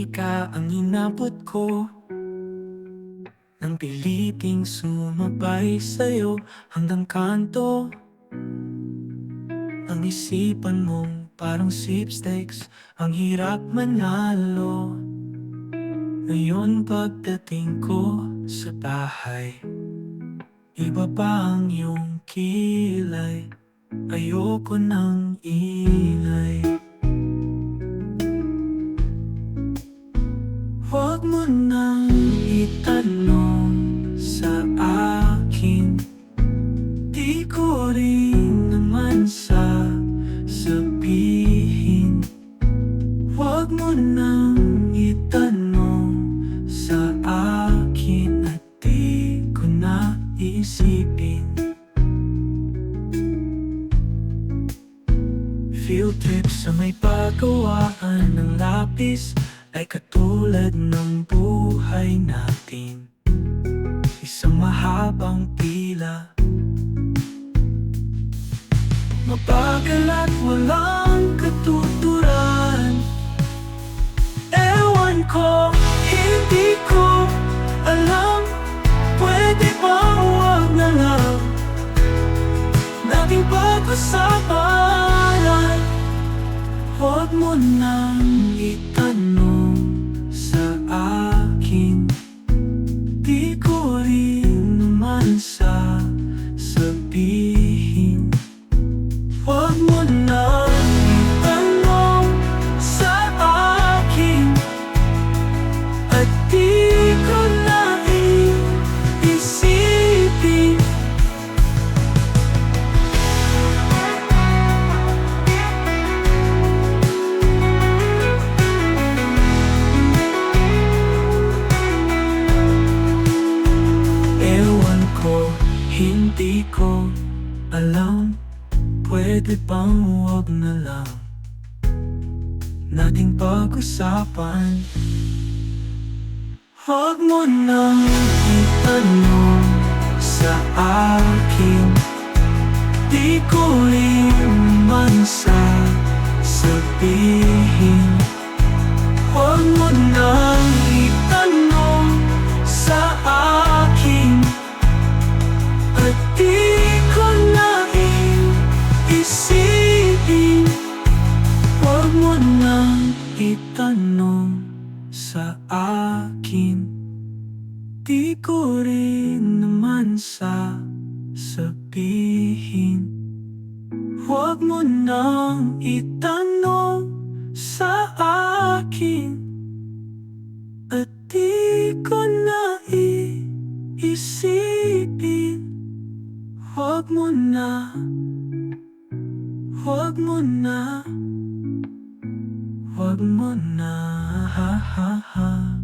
ka ang inabot ko, nang piliting sumabay sa'yo hanggang kanto. Ang isipan mong parang sweepstakes, ang hirap manalo. Ngayon pagdating ko sa bahay, iba pa ang iyong kilay. Ayoko ng ingay. Huwag mo nang itanong sa akin, di ko rin naman sasabihin. Huwag mo nang itanong sa akin at di ko na isipin. Field trip sa may pagawaan ng lapis ay katulad ng buhay natin, isang mahabang pila. Mabagal at walang katuturan. Ewan ko, hindi ko alam. Pwede ba huwag na lang nating pag-usapan? Huwag mo nang itanong sa akin, di ko rin naman sasabihin. Huwag mo nang itanong sa akin at di ko na iisipin. Ewan ko, hindi ko alam. Pwede bang huwag na lang nating pag-usapan? Huwag mo nang itanong sa akin, di ko rin naman sasabihin. Huwag mo nang itanong sa akin at di ko na isipin. Huwag mo nang itanong sa akin, di ko rin naman sasabihin. Huwag mo nang itanong sa akin at di ko na iisipin. Huwag mo na, huwag mo na, huwag mo na, ha ha ha.